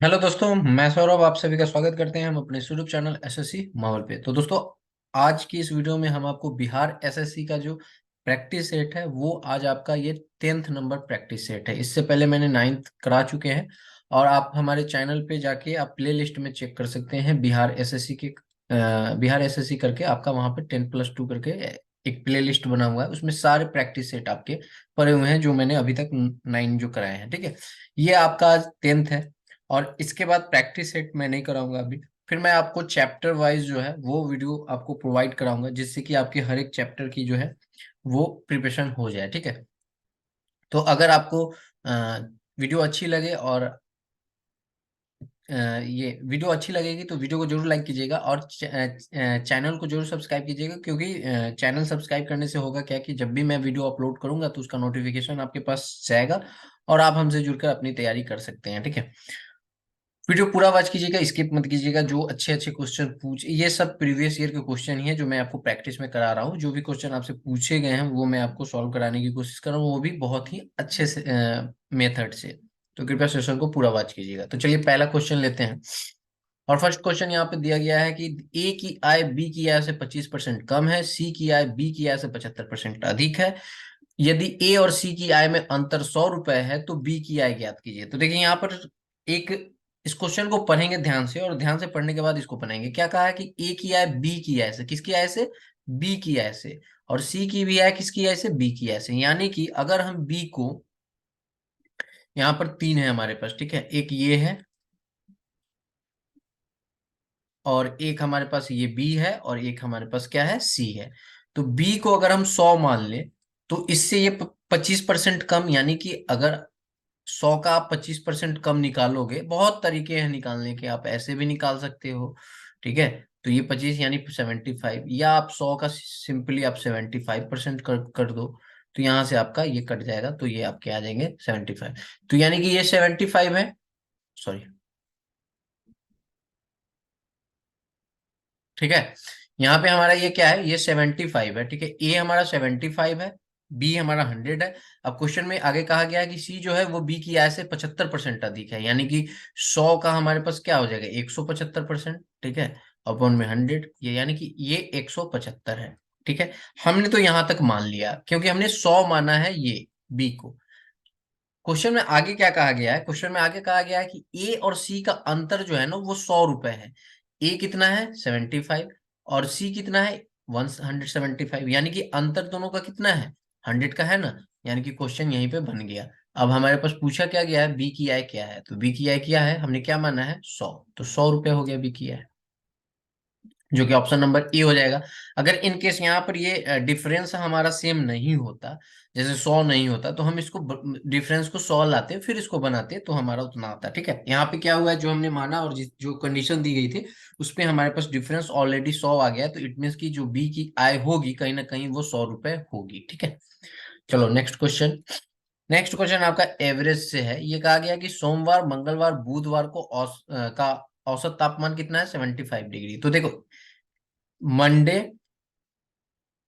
Hello दोस्तों, मैं सौरभ आप सभी का स्वागत करते हैं हम अपने यूट्यूब चैनल एसएससी माहौल पे। तो दोस्तों, आज की इस वीडियो में हम आपको बिहार एसएससी का जो प्रैक्टिस सेट है वो आज आपका ये 10th नंबर प्रैक्टिस सेट है। इससे पहले मैंने 9th करा चुके हैं और आप हमारे चैनल पे जाके आप प्ले लिस्ट में चेक कर सकते हैं बिहार एसएससी के बिहार एसएससी करके आपका वहां पे 10+2 करके एक प्ले लिस्ट बना हुआ है। उसमें सारे प्रैक्टिस सेट आपके पड़े हुए हैं जो मैंने अभी तक 9 जो कराए हैं। ठीक है, ये आपका आज 10th है और इसके बाद प्रैक्टिस सेट मैं नहीं कराऊंगा अभी। फिर मैं आपको चैप्टर वाइज जो है वो वीडियो आपको प्रोवाइड कराऊंगा जिससे कि आपके हर एक चैप्टर की जो है वो प्रिपरेशन हो जाए। ठीक है, तो अगर आपको वीडियो अच्छी लगे और ये वीडियो अच्छी लगेगी तो वीडियो को जरूर लाइक कीजिएगा और चैनल को जरूर सब्सक्राइब कीजिएगा, क्योंकि चैनल सब्सक्राइब करने से होगा क्या कि जब भी मैं वीडियो अपलोड करूंगा तो उसका नोटिफिकेशन आपके पास जाएगा और आप हमसे जुड़कर अपनी तैयारी कर सकते हैं। ठीक है, वीडियो पूरा वॉच कीजिएगा, स्किप मत कीजिएगा। जो अच्छे अच्छे क्वेश्चन पूछ, ये सब प्रीवियस ईयर के क्वेश्चन ही है जो मैं आपको प्रैक्टिस में करा रहा हूँ। जो भी क्वेश्चन आपसे पूछे गए हैं वो मैं आपको सॉल्व कराने की कोशिश कर रहा हूँ, वो भी बहुत ही अच्छे से मेथड से। तो कृपया सेशन को पूरा वॉच कीजिएगा। तो चलिए पहला क्वेश्चन लेते हैं। और फर्स्ट क्वेश्चन यहाँ पे दिया गया है कि ए की आय बी की आय से 25% कम है, सी की आय बी की आय से 75% अधिक है। यदि ए और सी की आय में अंतर 100 रुपए है तो बी की आय ज्ञात कीजिए। तो देखिए यहाँ पर एक, इस क्वेश्चन को पढ़ेंगे ध्यान से और ध्यान से पढ़ने के बाद इसको बनाएंगे। क्या कहा है कि ए की आय बी की आय से, किसकी आय से? बी की आय से। और सी की भी आय किसकी आय से? बी की आय से। यानी कि अगर हम बी को, यहाँ पर तीन है हमारे पास, ठीक है, एक ये है और एक हमारे पास ये बी है और एक हमारे पास क्या है? सी है। तो बी को अगर हम 100 मान ले तो इससे ये 25% कम, यानी कि अगर 100 का आप 25% कम निकालोगे, बहुत तरीके हैं निकालने के, आप ऐसे भी निकाल सकते हो। ठीक है, तो ये 25 यानी 75, या आप 100 का सिंपली आप 75% कर दो तो यहाँ से आपका ये कट जाएगा, तो ये आपके आ जाएंगे 75। तो यानी कि ये 75 है, सॉरी। ठीक है, यहाँ पे हमारा ये क्या है? ये 75 है। ठीक है, ए हमारा 75 है, बी हमारा 100 है। अब क्वेश्चन में आगे कहा गया है कि सी जो है वो बी की आय से 75% अधिक है, यानी कि 100 का हमारे पास क्या हो जाएगा? 175%। ठीक है, अपॉन में 100, ये यानी कि ये 175 है। ठीक है, हमने तो यहां तक मान लिया क्योंकि हमने 100 माना है ये बी को। क्वेश्चन में आगे क्या कहा गया है? क्वेश्चन में आगे कहा गया है कि ए और सी का अंतर जो है ना वो 100 रुपए है। ए कितना है? 75, और सी कितना है? 175, यानी कि अंतर दोनों का कितना है? 100 का है ना। यानी कि क्वेश्चन यहीं पे बन गया। अब हमारे पास पूछा क्या गया है? बी की आय क्या है? तो बी की आय क्या है? हमने क्या माना है? 100, तो 100 रुपए हो गया बी की आय, जो कि ऑप्शन नंबर ए हो जाएगा। अगर इन केस यहाँ पर ये डिफरेंस हमारा सेम नहीं होता, जैसे 100 नहीं होता, तो हम इसको डिफरेंस को 100 लाते फिर इसको बनाते तो हमारा उतना आता। ठीक है, यहाँ पे क्या हुआ है, जो हमने माना और जिस जो कंडीशन दी गई थी उस पे हमारे पास डिफरेंस ऑलरेडी 100 आ गया है, तो इट मीन्स की जो बी की आय होगी कहीं ना कहीं वो 100 रुपए होगी। ठीक है, चलो नेक्स्ट क्वेश्चन। नेक्स्ट क्वेश्चन आपका एवरेज से है। ये कहा गया कि सोमवार, मंगलवार, बुधवार को का औसत तापमान कितना है? 75 डिग्री। तो देखो, मंडे,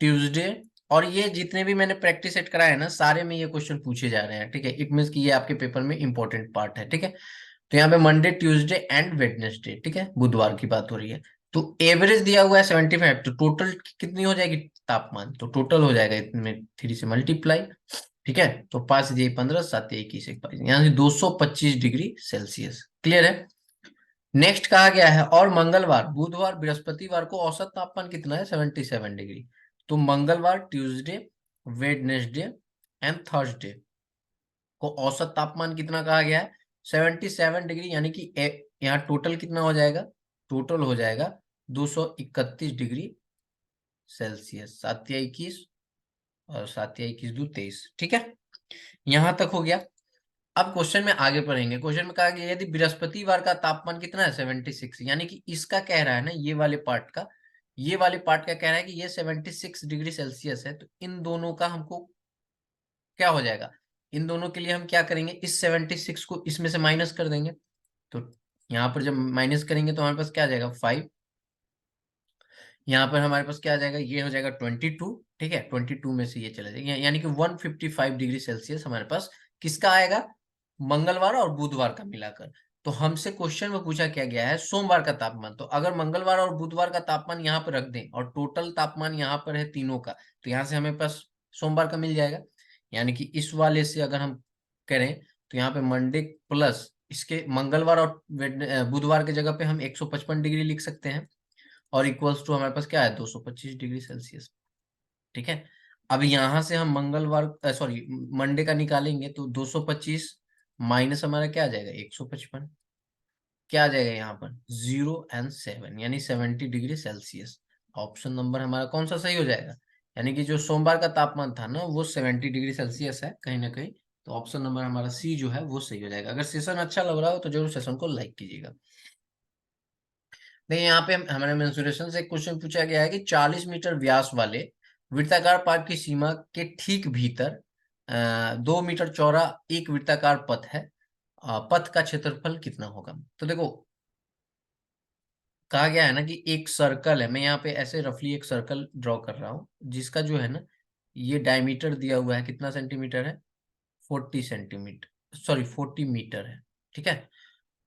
ट्यूसडे, और ये जितने भी मैंने प्रैक्टिस सेट कराए हैं ना सारे में ये क्वेश्चन पूछे जा रहे हैं। ठीक है, इट मीन्स कि ये आपके पेपर में इंपॉर्टेंट पार्ट है। ठीक है, तो यहाँ पे मंडे, ट्यूसडे एंड वेडनेसडे, ठीक है, बुधवार की बात हो रही है। तो एवरेज दिया हुआ है 75, तो टोटल कितनी हो जाएगी तापमान? तो टोटल हो जाएगा इसमें 3 से मल्टीप्लाई। ठीक है, तो 5 दिए 15, 7 21 21, यहाँ से 225 डिग्री सेल्सियस। क्लियर है। नेक्स्ट कहा गया है और मंगलवार, बुधवार, बृहस्पतिवार को औसत तापमान कितना है? 77 डिग्री। तो मंगलवार, ट्यूसडे, वेडनेसडे एंड थर्सडे को औसत तापमान कितना कहा गया है? 77 डिग्री, यानी कि यहाँ टोटल कितना हो जाएगा? टोटल हो जाएगा 231 डिग्री सेल्सियस। 7 या 21, और 7 या 21 2 23। ठीक है, यहां तक हो गया। अब क्वेश्चन में आगे पढ़ेंगे। क्वेश्चन में कहा गया यदि बृहस्पतिवार का तापमान कितना है? 76, यानी कि इसका कह रहा है ना, ये वाले पार्ट का, ये वाले पार्ट का कह रहा है कि ये 76 डिग्री सेल्सियस है। तो इन दोनों का हमको क्या हो जाएगा? इन दोनों के लिए हम क्या करेंगे? इस 76 को इसमें से माइनस कर देंगे। तो यहाँ पर जब माइनस करेंगे तो हमारे पास क्या आ जाएगा? 5। यहाँ पर हमारे पास क्या आ जाएगा? ये हो जाएगा 22। ठीक है, 22 में से ये चला जाएगा, यानी कि 155 डिग्री सेल्सियस हमारे पास किसका आएगा? मंगलवार और बुधवार का मिलाकर। तो हमसे क्वेश्चन में पूछा क्या गया है सोमवार का तापमान। तो अगर मंगलवार और बुधवार का तापमान यहाँ पर रख दें और टोटल तापमान यहाँ पर है तीनों का, तो यहाँ से हमें पास सोमवार का मिल जाएगा। यानी कि इस वाले से अगर हम करें तो यहाँ पे मंडे प्लस इसके मंगलवार और बुधवार की जगह पे हम 155 डिग्री लिख सकते हैं, और इक्वल्स टू हमारे पास क्या है 225 डिग्री सेल्सियस। ठीक है। अब यहाँ से हम मंगलवार सॉरी मंडे का निकालेंगे तो 225 माइनस हमारा क्या आ जाएगा 155, क्या आ जाएगा यहाँ पर 0 और 7 यानी 70 डिग्री सेल्सियस। ऑप्शन नंबर हमारा कौन सा सही हो जाएगा, यानी कि जो सोमवार का तापमान था ना वो 70 डिग्री सेल्सियस है कहीं ना कहीं। तो ऑप्शन नंबर हमारा सी जो है वो सही हो जाएगा। अगर सेशन अच्छा लग रहा हो तो जरूर सेशन को लाइक कीजिएगा। देखिए यहाँ पे हमारे मेंसुरेशन से क्वेश्चन पूछा गया है कि 40 मीटर व्यास वाले वृत्ताकार पार्क की सीमा के ठीक भीतर 2 मीटर चौड़ा एक वृत्ताकार पथ है, पथ का क्षेत्रफल कितना होगा। तो देखो कहा गया है ना कि एक सर्कल है, मैं यहाँ पे ऐसे रफली एक सर्कल ड्रॉ कर रहा हूँ जिसका जो है ना ये डायमीटर दिया हुआ है कितना सेंटीमीटर है 40 सेंटीमीटर, सॉरी 40 मीटर है। ठीक है।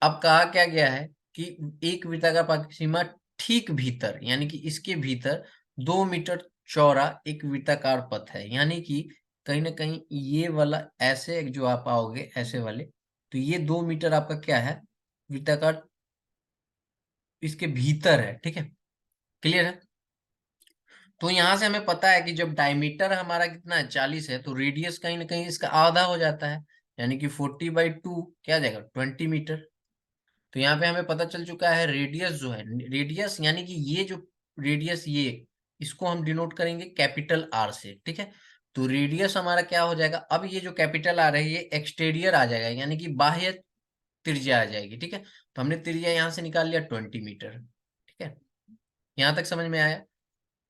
अब कहा क्या गया है कि एक वृत्ताकार पार्क की सीमा ठीक भीतर यानी कि इसके भीतर 2 मीटर चौड़ा एक वृत्ताकार पथ है, यानी कि कहीं ना कहीं ये वाला ऐसे जो आप आओगे ऐसे वाले, तो ये 2 मीटर आपका क्या है वृत्ताकार इसके भीतर है। ठीक है, क्लियर है। तो यहां से हमें पता है कि जब डायमीटर हमारा कितना है 40 है तो रेडियस कहीं ना कहीं इसका आधा हो जाता है, यानी कि 40/2 क्या आ जाएगा 20 मीटर। तो यहाँ पे हमें पता चल चुका है रेडियस जो है, रेडियस यानी कि ये जो रेडियस ये इसको हम डिनोट करेंगे कैपिटल आर से। ठीक है। तो रेडियस हमारा क्या हो जाएगा, अब ये जो कैपिटल आर है ये एक्सटीरियर आ जाएगा यानी कि बाह्य त्रिज्या आ जाएगी। ठीक है। तो हमने त्रिज्या यहाँ से निकाल लिया 20 मीटर। ठीक है, यहाँ तक समझ में आया।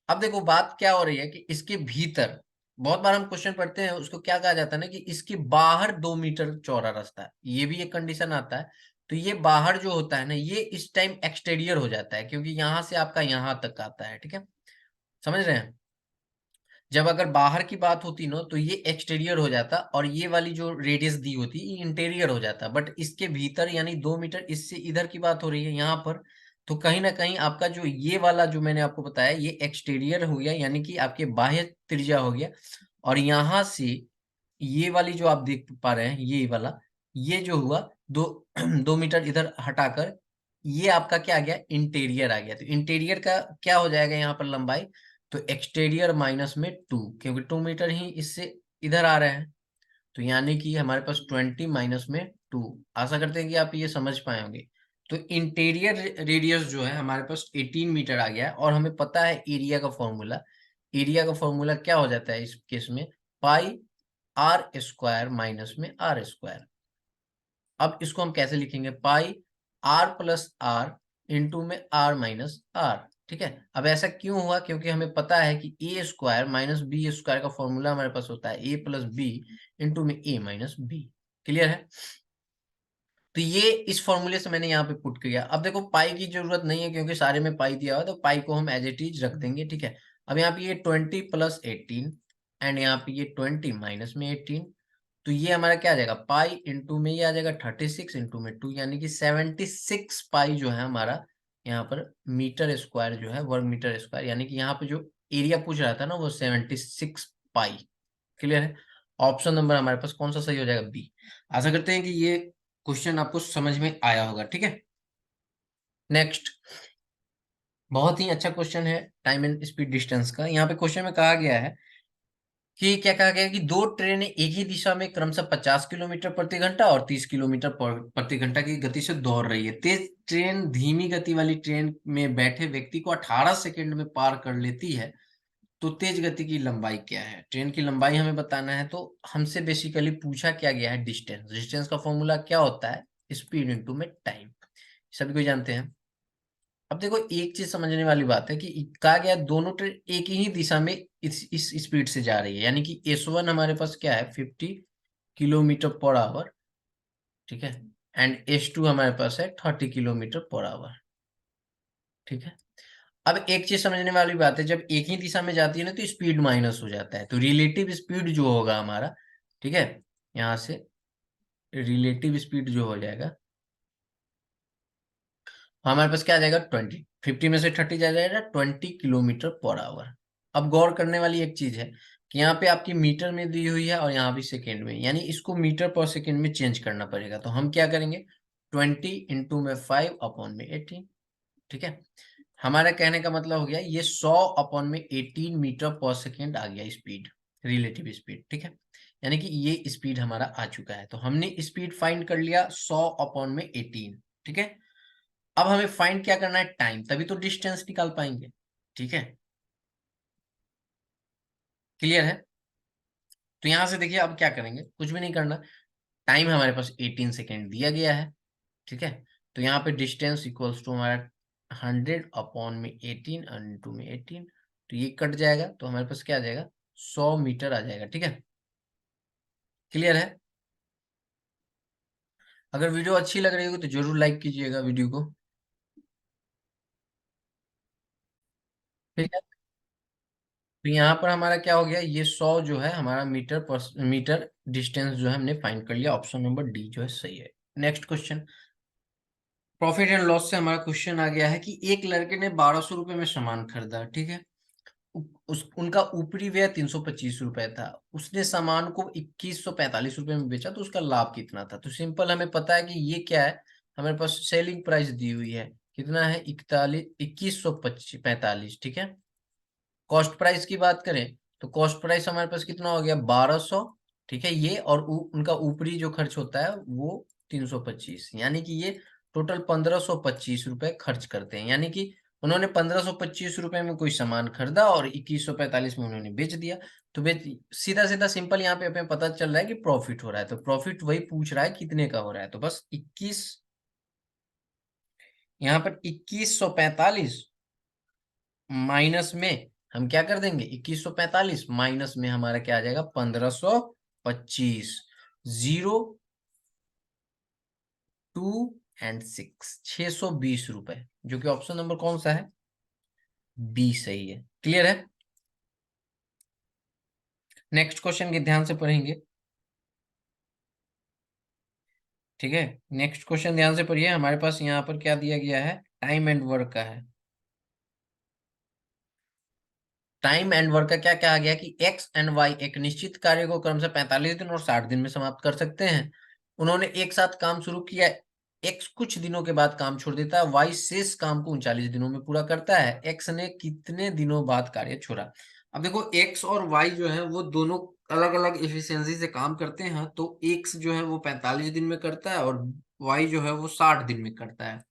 अब देखो बात क्या हो रही है कि इसके भीतर बहुत बार हम क्वेश्चन पढ़ते हैं उसको क्या कहा जाता है ना कि इसके बाहर 2 मीटर चौड़ा रास्ता है, ये भी एक कंडीशन आता है। तो ये बाहर जो होता है ना ये इस टाइम एक्सटीरियर हो जाता है क्योंकि यहां से आपका यहां तक आता है। ठीक है, समझ रहे हैं। जब अगर बाहर की बात होती ना तो ये एक्सटीरियर हो जाता और ये वाली जो रेडियस दी होती ये इंटीरियर हो जाता, बट इसके भीतर यानी 2 मीटर इससे इधर की बात हो रही है यहाँ पर। तो कहीं ना कहीं आपका जो ये वाला जो मैंने आपको बताया ये एक्सटीरियर हो गया यानी कि आपके बाह्य त्रिज्या हो गया, और यहाँ से ये वाली जो आप देख पा रहे हैं ये वाला ये जो हुआ दो 2 मीटर इधर हटाकर ये आपका क्या आ गया इंटीरियर आ गया। तो इंटीरियर का क्या हो जाएगा यहाँ पर लंबाई, तो एक्सटीरियर माइनस में 2 क्योंकि 2 मीटर ही इससे इधर आ रहे हैं, तो यानी कि हमारे पास 20 माइनस में 2। आशा करते हैं कि आप ये समझ पाए होंगे। तो इंटीरियर रेडियस जो है हमारे पास 18 मीटर आ गया है, और हमें पता है एरिया का फॉर्मूला, एरिया का फॉर्मूला क्या हो जाता है इस केस में पाई आर स्क्वायर माइनस में आर स्क्वायर। अब इसको हम कैसे लिखेंगे पाई आर प्लस आर इंटू में आर माइनस आर। ठीक है, अब ऐसा क्यों हुआ क्योंकि हमें पता है कि ए स्क्वायर माइनस बी स्क्वायर का फॉर्मूला हमारे पास होता है ए प्लस बी इंटू में ए माइनस बी। क्लियर है। तो ये इस फॉर्मूले से मैंने यहाँ पे पुट किया। अब देखो पाई की जरूरत नहीं है क्योंकि सारे में पाई दिया हुआ है तो पाई को हम एज इट इज रख देंगे। ठीक है, अब यहाँ पे ये 20+18 एंड यहाँ पे ये 20 माइनस में 18, तो ये हमारा क्या आ जाएगा पाई इंटू में ये आ जाएगा 36 इंटू में 2 यानी कि 76 पाई जो है हमारा यहाँ पर मीटर स्क्वायर जो है वर्ग मीटर स्क्वायर, यानी कि यहाँ पे जो एरिया पूछ रहा था ना वो 76 पाई। क्लियर है। ऑप्शन नंबर हमारे पास कौन सा सही हो जाएगा बी। आशा करते हैं कि ये क्वेश्चन आपको समझ में आया होगा। ठीक है, नेक्स्ट बहुत ही अच्छा क्वेश्चन है टाइम एंड स्पीड डिस्टेंस का। यहाँ पे क्वेश्चन में कहा गया है कि क्या कहा गया है कि दो ट्रेनें एक ही दिशा में क्रमशः 50 किलोमीटर प्रति घंटा और 30 किलोमीटर प्रति घंटा की गति से दौड़ रही है। तेज ट्रेन धीमी गति वाली ट्रेन में बैठे व्यक्ति को 18 सेकंड में पार कर लेती है, तो तेज गति की लंबाई क्या है। ट्रेन की लंबाई हमें बताना है, तो हमसे बेसिकली पूछा क्या गया है डिस्टेंस। डिस्टेंस का फॉर्मूला क्या होता है स्पीड इंटू में टाइम, सभी को जानते हैं। अब देखो एक चीज समझने वाली बात है कि कहा गया दोनों ट्रेन एक ही दिशा में इस स्पीड से जा रही है, यानी कि S1 हमारे पास क्या है 50 किलोमीटर पर आवर। ठीक है, एंड S2 हमारे पास है 30 किलोमीटर पर आवर। ठीक है, अब एक चीज समझने वाली बात है जब एक ही दिशा में जाती है ना तो स्पीड माइनस हो जाता है, तो रिलेटिव स्पीड जो होगा हमारा, ठीक है, यहाँ से रिलेटिव स्पीड जो हो जाएगा हमारे पास क्या आ जाएगा 20, 50 में से 30 जा जाएगा 20 किलोमीटर पर आवर। अब गौर करने वाली एक चीज है कि यहाँ पे आपकी मीटर में दी हुई है और यहाँ भी सेकेंड में, यानी इसको मीटर पर सेकेंड में चेंज करना पड़ेगा। तो हम क्या करेंगे, 20 × 5/18, ठीक है। हमारा कहने का मतलब हो गया ये 100/18 मीटर पर सेकेंड आ गया स्पीड, रिलेटिव स्पीड, ठीक है। यानी कि ये स्पीड हमारा आ चुका है। तो हमने स्पीड फाइंड कर लिया 100/18, ठीक है। अब हमें फाइंड क्या करना है, टाइम, तभी तो डिस्टेंस निकाल पाएंगे, ठीक है। क्लियर है। तो यहां से देखिए अब क्या करेंगे, कुछ भी नहीं करना। टाइम हमारे पास 18 सेकेंड दिया गया है, ठीक है। तो यहाँ पे डिस्टेंस इक्वल्स टू हमारा 100/18 इंटू में 18, तो ये कट जाएगा, तो हमारे पास क्या आ जाएगा, 100 मीटर आ जाएगा, ठीक है। क्लियर है। अगर वीडियो अच्छी लग रही होगी तो जरूर लाइक कीजिएगा वीडियो को, ठीक है। तो यहाँ पर हमारा क्या हो गया, ये 100 जो है हमारा मीटर डिस्टेंस जो है हमने फाइंड कर लिया। ऑप्शन नंबर डी जो है सही है। Next question, profit and loss से हमारा क्वेश्चन आ गया है कि एक लड़के ने 1200 रुपए में सामान खरीदा, ठीक है। उनका ऊपरी व्यय 325 रुपए था। उसने सामान को 2145 रुपए में बेचा, तो उसका लाभ कितना था। तो सिंपल हमें पता है कि ये क्या है, हमारे पास सेलिंग प्राइस दी हुई है, कितना है, 2145, ठीक है। कॉस्ट प्राइस की बात करें तो कॉस्ट प्राइस हमारे पास कितना हो गया, 1200, ठीक है। ये और उनका ऊपरी जो खर्च होता है वो 325, यानी कि ये टोटल 1525 रुपए खर्च करते हैं। यानी कि उन्होंने 1525 रुपए में कोई सामान खरीदा और 2145 में उन्होंने बेच दिया। तो बेच, सीधा सीधा सिंपल यहाँ पे हमें पता चल रहा है कि प्रॉफिट हो रहा है। तो प्रॉफिट वही पूछ रहा है कितने का हो रहा है, तो बस 21, यहाँ पर 2145 माइनस में हम क्या कर देंगे, 2145 माइनस में हमारा क्या आ जाएगा, 1525, 0, 2 और 6, 620 रुपए, जो कि ऑप्शन नंबर कौन सा है, बी सही है। क्लियर है। नेक्स्ट क्वेश्चन के ध्यान से पढ़ेंगे, ठीक है। नेक्स्ट क्वेश्चन ध्यान से पढ़िए। हमारे पास यहाँ पर क्या दिया गया है, टाइम एंड वर्क का है। टाइम एंड वर्क का क्या क्या आ गया कि एक्स एंड वाई एक निश्चित कार्य को क्रम से 45 दिन और 60 दिन में समाप्त कर सकते हैं। उन्होंने एक साथ काम शुरू किया, एक्स कुछ दिनों के बाद काम छोड़ देता है, वाई शेष काम को 39 दिनों में पूरा करता है। एक्स ने कितने दिनों बाद कार्य छोड़ा। अब देखो एक्स और वाई जो है वो दोनों अलग अलग एफिशिएंसी से काम करते हैं। तो एक्स जो है वो 45 दिन में करता है और वाई जो है वो 60 दिन में करता है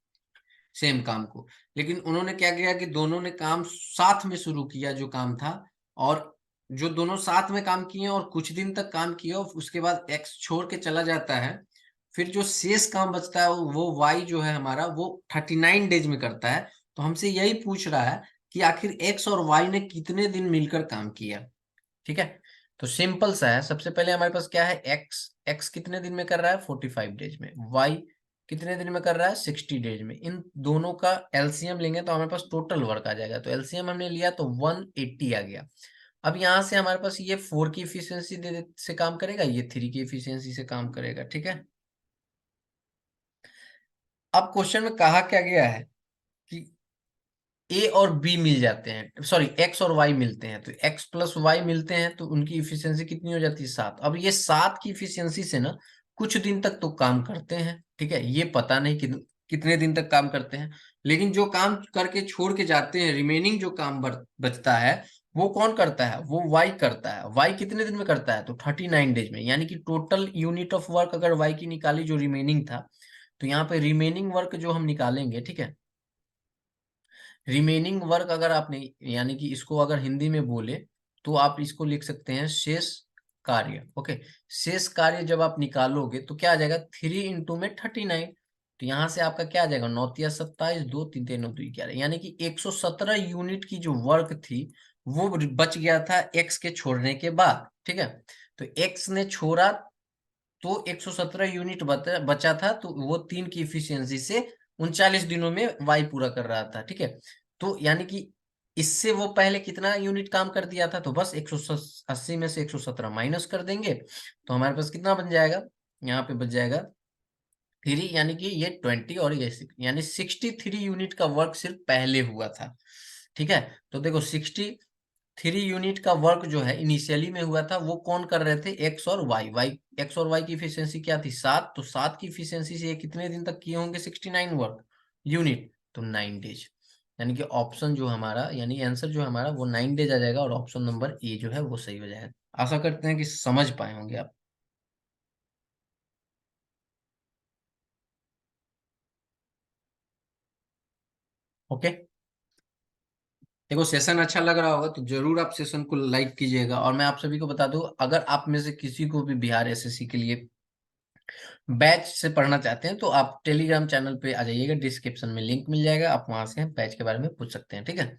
सेम काम को। लेकिन उन्होंने क्या किया कि दोनों ने काम साथ में शुरू किया जो काम था, और जो दोनों साथ में काम किए और कुछ दिन तक काम किया और उसके बाद एक्स छोड़ के चला जाता है। फिर जो शेष काम बचता है वो वाई जो है हमारा वो 39 डेज में करता है। तो हमसे यही पूछ रहा है कि आखिर एक्स और वाई ने कितने दिन मिलकर काम किया, ठीक है। तो सिंपल सा है, सबसे पहले हमारे पास क्या है, एक्स एक्स कितने दिन में कर रहा है, 45 डेज में। वाई कितने दिन में कर रहा है, 60 डेज में। इन दोनों का एलसीएम लेंगे तो हमारे पास टोटल वर्क आ जाएगा। तो एलसीएम हमने लिया तो 180 आ गया। अब यहां से हमारे पास ये 4 की इफिशियंसी से काम करेगा, ये 3 की इफिशियंसी से काम करेगा, ठीक है। अब क्वेश्चन में कहा क्या गया है कि ए और बी मिल जाते हैं, सॉरी एक्स और वाई मिलते हैं, तो एक्स प्लस वाई मिलते हैं तो उनकी इफिशियंसी कितनी हो जाती है, 7। अब ये 7 की इफिशियंसी से ना कुछ दिन तक तो काम करते हैं, ठीक है। ये पता नहीं कितने दिन तक काम करते हैं, लेकिन जो काम करके छोड़ के जाते हैं, रिमेनिंग जो काम बचता है वो कौन करता है, वो वाई करता है। वाई कितने दिन में करता है, तो 39 डेज में। यानी कि टोटल यूनिट ऑफ वर्क अगर वाई की निकाली जो रिमेनिंग था, तो यहाँ पे रिमेनिंग वर्क जो हम निकालेंगे, ठीक है। रिमेनिंग वर्क अगर आपने, यानी कि इसको अगर हिंदी में बोले तो आप इसको लिख सकते हैं शेष कार्य, ओके। शेष कार्य जब आप निकालोगे तो क्या आ जाएगा, 3 × 39। तो यहां से आपका क्या आ जाएगा, 9×3 = 27, 2 3 3 9 2 11, यानी कि 117 यूनिट की जो वर्क थी वो बच गया था एक्स के छोड़ने के बाद, ठीक है। तो एक्स ने छोड़ा तो 117 यूनिट बचा था, तो वो 3 की इफिशियंसी से 39 दिनों में वाई पूरा कर रहा था, ठीक है। तो यानी कि इससे वो पहले कितना यूनिट काम कर दिया था, तो बस 180 में से 117 माइनस कर देंगे, तो हमारे पास कितना बन जाएगा, यहाँ पे बच जाएगा थ्री यानी कि ये 20 और ये 6 यानी 63 यूनिट का वर्क सिर्फ पहले हुआ था। ठीक है, तो देखो 63 यूनिट का वर्क जो है इनिशियली में हुआ था, वो कौन कर रहे थे, एक्स और वाई। एक्स और वाई की इफिशियंसी क्या थी, 7, तो 7 की इफिशियंसी से ये कितने दिन तक किए होंगे 69 वर्क यूनिट, तो 9 डेज। यानी कि ऑप्शन जो हमारा, यानी आंसर जो हमारा वो 9 डेज आ जाएगा, और ऑप्शन नंबर ए जो है वो सही हो जाएगा। आशा करते हैं कि समझ पाए होंगे आप। ओके, देखो सेशन अच्छा लग रहा होगा तो जरूर आप सेशन को लाइक कीजिएगा, और मैं आप सभी को बता दूं, अगर आप में से किसी को भी बिहार एसएससी के लिए बैच से पढ़ना चाहते हैं तो आप टेलीग्राम चैनल पे आ जाइएगा, डिस्क्रिप्शन में लिंक मिल जाएगा, आप वहां से बैच के बारे में पूछ सकते हैं। ठीक है,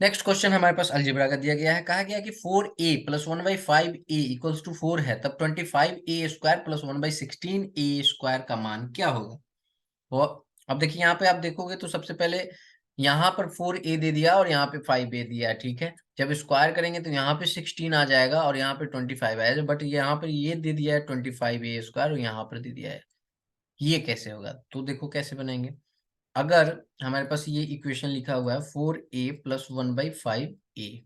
नेक्स्ट क्वेश्चन हमारे पास अलजेब्रा का दिया गया है। कहा गया कि 4a plus 1/5a equals to 4 है, तब 25a² प्लस 1/16a² का मान क्या होगा। वो अब देखिए, यहाँ पे आप देखोगे तो सबसे पहले यहाँ पर 4a दे दिया और यहाँ पे 5a दिया है। ठीक है, जब स्क्वायर करेंगे तो यहाँ पे 16 आ जाएगा और यहाँ पे 25 आएगा, बट यहाँ पर ये दे दिया है 25a² और यहाँ पर दे दिया है, ये कैसे होगा। तो देखो कैसे बनाएंगे। अगर हमारे पास ये इक्वेशन लिखा हुआ है 4a प्लस 1/5a,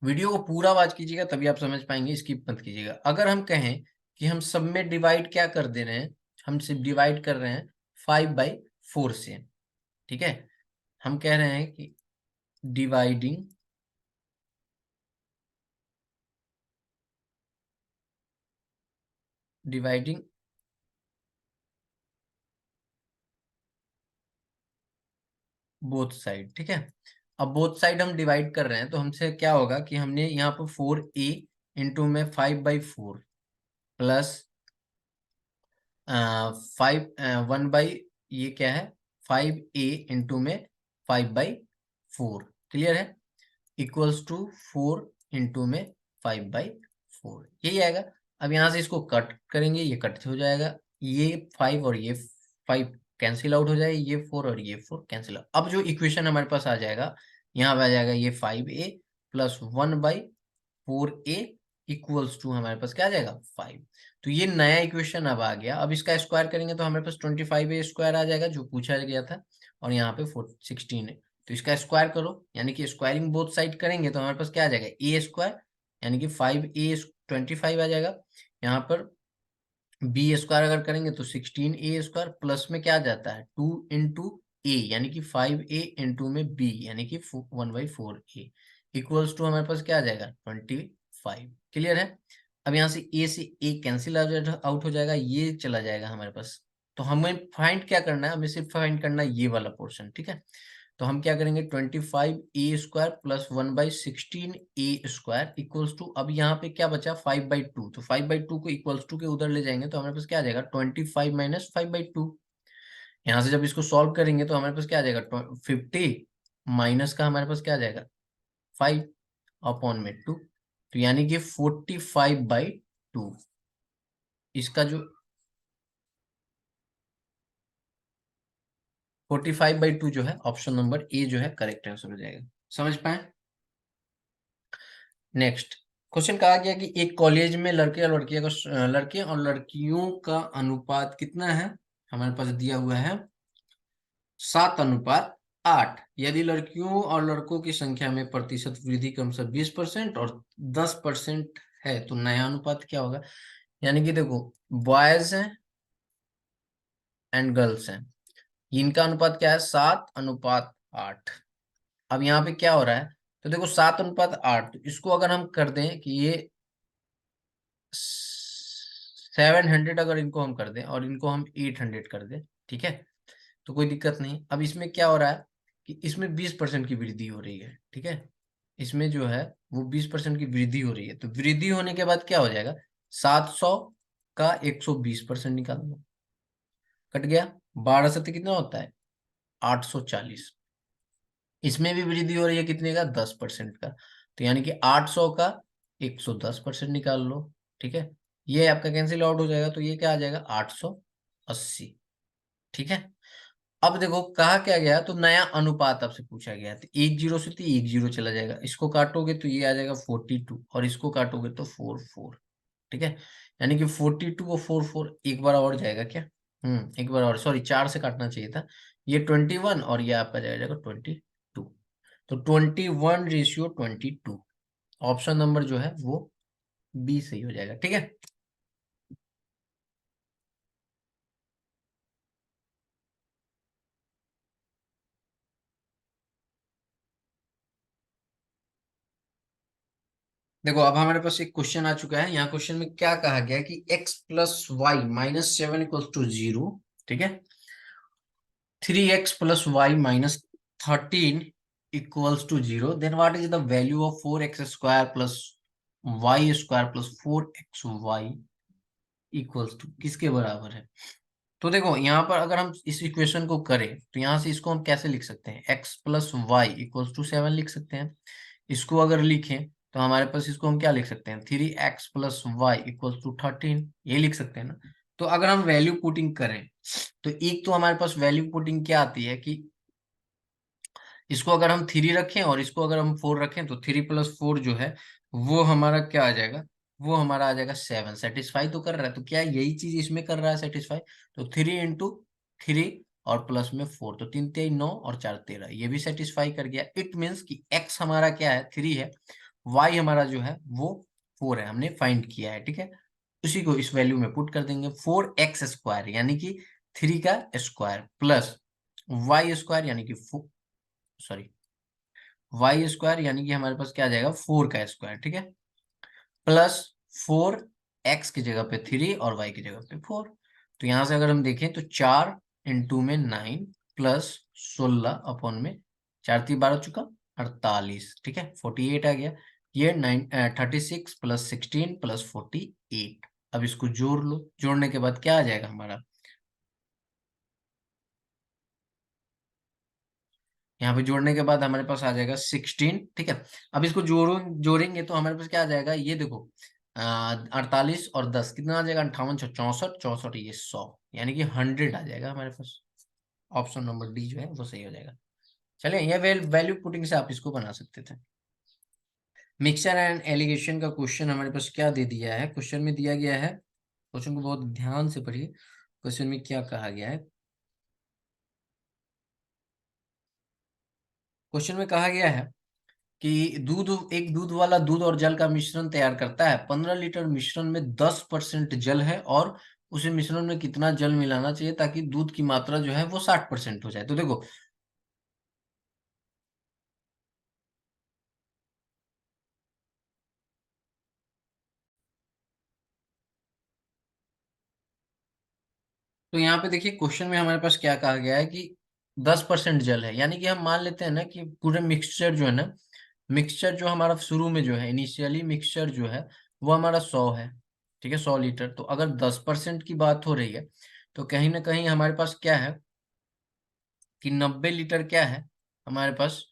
वीडियो को पूरा वॉच कीजिएगा तभी आप समझ पाएंगे, स्किप मत कीजिएगा। अगर हम कहें कि हम सब में डिवाइड क्या कर दे रहे हैं, हम सिर्फ डिवाइड कर रहे हैं 5/4 से। ठीक है, हम कह रहे हैं कि डिवाइडिंग डिवाइडिंग बोथ साइड। ठीक है, अब बोथ साइड हम डिवाइड कर रहे हैं तो हमसे क्या होगा कि हमने यहाँ पर 4a इंटू में 5/4 प्लस 1 बाई, ये क्या है 5a इंटू में 5/4, क्लियर है, इक्वल्स टू 4 इंटू में 5/4, यही आएगा। अब यहाँ से इसको कट करेंगे, ये कट हो जाएगा, ये 5 और ये 5 कैंसिल आउट हो जाएगा, ये 4 और ये 4 कैंसिल आउट। अब जो इक्वेशन हमारे पास आ जाएगा, यहाँ पे आ जाएगा ये 5a plus 1/4a equals to हमारे पास क्या आ जाएगा 5। तो ये नया इक्वेशन अब आ गया। अब इसका स्क्वायर करेंगे तो हमारे पास 25a² आ जाएगा जो पूछा गया था, और यहाँ पे 16 है, तो इसका स्क्वायर करो, यानी कि स्क्वायरिंग बोथ साइड करेंगे तो हमारे पास क्या आ जाएगा a², यानी कि 5a 25 आ जाएगा। यहाँ पर b² अगर करेंगे तो 16a² प्लस में क्या आ जाता है 2 इंटू ए, यानी कि 5a इंटू में b, यानी कि 1/4a इक्वल्स टू हमारे पास क्या आ जाएगा 25, क्लियर है। अब यहाँ से a कैंसिल आउट हो जाएगा, ये चला जाएगा हमारे पास। तो हमें फाइंड क्या करना है, हमें सिर्फ फाइंड करना है ये वाला पोर्शन। ठीक है, तो हम क्या करेंगे 25a² plus 1/16a² equals to, अब यहाँ पे क्या बचा 5/2, तो 5/2 को इक्वल्स टू के उधर ले जाएंगे तो हमारे पास क्या आ जाएगा 25 माइनस 5/2। यहाँ से जब इसको सॉल्व करेंगे तो हमारे पास क्या आ जाएगा 50 माइनस का हमारे पास क्या आ जाएगा 5 अपॉन में 2, तो यानी कि 45/2। इसका जो 45/2 जो है, ऑप्शन नंबर ए जो है करेक्ट आंसर हो जाएगा। समझ पाए। नेक्स्ट क्वेश्चन कहा गया कि एक कॉलेज में लड़के और लड़कियों का अनुपात कितना है, हमारे पास दिया हुआ है 7:8। यदि लड़कियों और लड़कों की संख्या में प्रतिशत वृद्धि क्रमशः 20% और 10% है तो नया अनुपात क्या होगा। यानी कि देखो, बॉयज हैं एंड गर्ल्स हैं, इनका अनुपात क्या है 7:8। अब यहाँ पे क्या हो रहा है, तो देखो 7:8, तो इसको अगर हम कर दें कि ये 700, अगर इनको हम कर दें और इनको हम 800 कर दें, ठीक है, तो कोई दिक्कत नहीं। अब इसमें क्या हो रहा है कि इसमें 20% की वृद्धि हो रही है। ठीक है, इसमें जो है वो 20% की वृद्धि हो रही है, तो वृद्धि होने के बाद क्या हो जाएगा 700 का 120% निकाल दो, कट गया, 12 से कितना होता है 840। इसमें भी वृद्धि हो रही है कितने का 10% का, तो यानी कि 800 का 110% निकाल लो। ठीक है, ये आपका कैंसिल आउट हो जाएगा, तो ये क्या आ जाएगा 880। ठीक है, अब देखो कहा क्या गया, तो नया अनुपात आपसे पूछा गया, तो 10 से तो 10 चला जाएगा, इसको काटोगे तो ये आ जाएगा 42 और इसको काटोगे तो 44। ठीक है, यानी कि 42 और 44 एक बार और जाएगा क्या? एक बार और, सॉरी 4 से काटना चाहिए था। ये 21 और ये आपका जाएगा 22। तो 21:22। ऑप्शन नंबर जो है वो बी सही हो जाएगा। ठीक है, देखो अब हमारे पास एक क्वेश्चन आ चुका है। यहाँ क्वेश्चन में क्या कहा गया है कि x+y-7 = 0। ठीक है, 3x+y-13 = 0, then what is the value of 4x² + y² + 4xy किसके बराबर है? तो देखो यहाँ पर अगर हम इस इक्वेशन को करें तो यहाँ से इसको हम कैसे लिख सकते हैं? x+y = 7 लिख सकते हैं। इसको अगर लिखें तो हमारे पास इसको हम क्या लिख सकते हैं? 3x+y = 13, ये लिख सकते हैं ना। तो अगर हम वैल्यू पुटिंग करें तो एक तो हमारे पास वैल्यू पुटिंग क्या आती है कि इसको अगर हम 3 रखें और इसको अगर हम 4 रखें तो 3 + 4 जो है वो हमारा क्या आ जाएगा? वो हमारा आ जाएगा 7। सेटिस्फाई तो कर रहा है, तो क्या यही चीज इसमें कर रहा है सेटिस्फाई? तो 3 × 3 और प्लस में 4, तो 3×3 = 9 और 4×13, ये भी सेटिस्फाई कर गया। इट मीन्स कि x हमारा क्या है? 3 है, y हमारा जो है वो 4 है, हमने फाइंड किया है। ठीक है, उसी को इस वैल्यू में पुट कर देंगे। 4x² यानी कि 3 का स्क्वायर प्लस y² यानी कि सॉरी y² यानी कि हमारे पास क्या आ जाएगा? 4 का स्क्वायर। ठीक है, प्लस 4x की जगह पे 3 और y की जगह पे 4। तो यहां से अगर हम देखें तो 4 × में 9 प्लस 16/में 4×3 = 12 चुका 48। ठीक है, 48 आ गया। ये 36 + 16 + 48। अब इसको जोड़ लो, जोड़ने के बाद क्या आ जाएगा हमारा? यहाँ पे जोड़ने के बाद हमारे पास आ जाएगा 16। ठीक है, अब इसको जोड़ेंगे तो हमारे पास क्या आ जाएगा? ये देखो 48 और 10 कितना आ जाएगा? 58 × 64, 64 ये 100, यानी कि 100 आ जाएगा हमारे पास। ऑप्शन नंबर डी जो है वो सही हो जाएगा। चलिए, ये वैल्यू पुटिंग से आप इसको बना सकते थे। मिक्सचर एंड एलिगेशन का क्वेश्चन हमारे पास क्या दे दिया है? क्वेश्चन में दिया गया है, क्वेश्चन को बहुत ध्यान से पढ़िए। क्वेश्चन में क्या कहा गया है? क्वेश्चन में कहा गया है कि दूध वाला दूध और जल का मिश्रण तैयार करता है। 15 लीटर मिश्रण में 10% जल है और उसे मिश्रण में कितना जल मिलाना चाहिए ताकि दूध की मात्रा जो है वो 60% हो जाए? तो देखो तो यहाँ पे देखिए क्वेश्चन में हमारे पास क्या कहा गया है कि 10% जल है, यानी कि हम मान लेते हैं ना कि पूरे मिक्सचर जो है ना, मिक्सचर जो हमारा शुरू में जो है इनिशियली मिक्सचर जो है वो हमारा 100 है। ठीक है, 100 लीटर। तो अगर 10% की बात हो रही है तो कहीं ना कहीं हमारे पास क्या है कि 90 लीटर क्या है हमारे पास?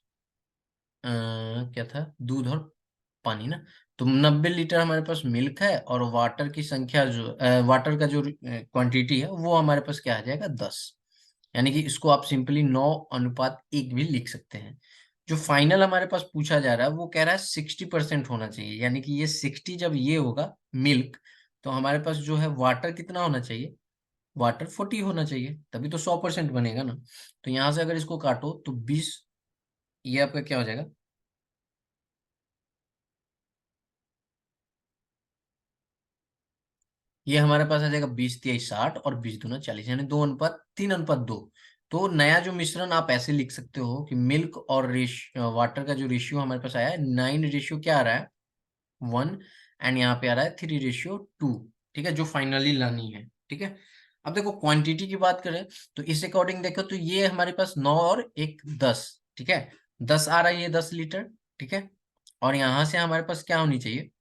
क्या था? दूध और पानी ना। तो 90 लीटर हमारे पास मिल्क है और वाटर की संख्या जो वाटर का जो क्वांटिटी है वो हमारे पास क्या आ जाएगा? 10। यानी कि इसको आप सिंपली 9:1 भी लिख सकते हैं। जो फाइनल हमारे पास पूछा जा रहा है वो कह रहा है 60% होना चाहिए, यानी कि ये 60 जब ये होगा मिल्क, तो हमारे पास जो है वाटर कितना होना चाहिए? वाटर 40 होना चाहिए, तभी तो 100% बनेगा ना। तो यहां से अगर इसको काटो तो 20, ये आपका क्या हो जाएगा? ये हमारे पास आ जाएगा 20×23 = 60 और 20×2 = 40, यानी 2:3:2। तो नया जो मिश्रण आप ऐसे लिख सकते हो कि मिल्क और वाटर का जो रेशियो हमारे पास आया है 9 क्या आ रहा है? 1। एंड यहाँ पे आ रहा है 3:2। ठीक है, जो फाइनली लानी है। ठीक है, अब देखो क्वांटिटी की बात करें तो इस अकॉर्डिंग देखो तो ये हमारे पास 9 और 1 10। ठीक है, 10 आ रहा है, ये 10 लीटर। ठीक है, और यहाँ से हमारे पास क्या होनी चाहिए?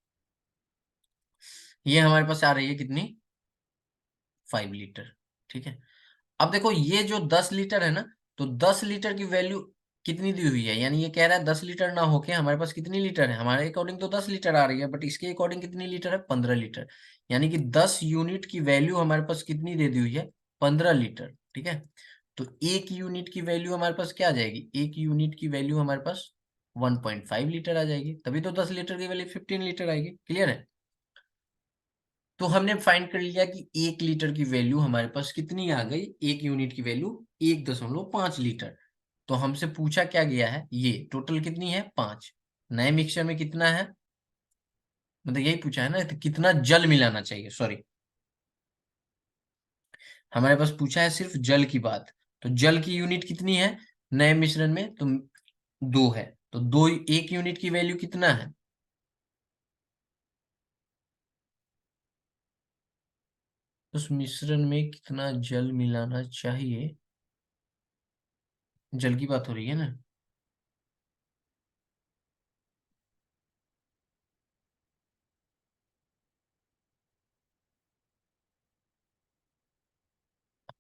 ये हमारे पास आ रही है कितनी? 5 लीटर। ठीक है, अब देखो ये जो 10 लीटर है ना, तो 10 लीटर की वैल्यू कितनी दी हुई है? यानी ये कह रहा है 10 लीटर ना होके हमारे पास कितनी लीटर है? हमारे अकॉर्डिंग तो 10 लीटर आ रही है, बट इसके अकॉर्डिंग कितनी लीटर है? 15 लीटर। यानी कि 10 यूनिट की वैल्यू हमारे पास कितनी दे दी हुई है? 15 लीटर। ठीक है, तो एक यूनिट की वैल्यू हमारे पास क्या आ जाएगी? एक यूनिट की वैल्यू हमारे पास 1.5 लीटर आ जाएगी, तभी तो 10 लीटर की वैल्यू 15 लीटर आएगी। क्लियर है? तो हमने फाइंड कर लिया कि 1 लीटर की वैल्यू हमारे पास कितनी आ गई, 1 यूनिट की वैल्यू 1.5 लीटर। तो हमसे पूछा क्या गया है, ये टोटल कितनी है 5। नए मिक्सचर में कितना है, मतलब यही पूछा है ना, तो कितना जल मिलाना चाहिए, सॉरी हमारे पास पूछा है सिर्फ जल की बात। तो जल की यूनिट कितनी है नए मिश्रण में, तो 2 है। तो 1 यूनिट की वैल्यू कितना है, उस मिश्रण में कितना जल मिलाना चाहिए, जल की बात हो रही है ना।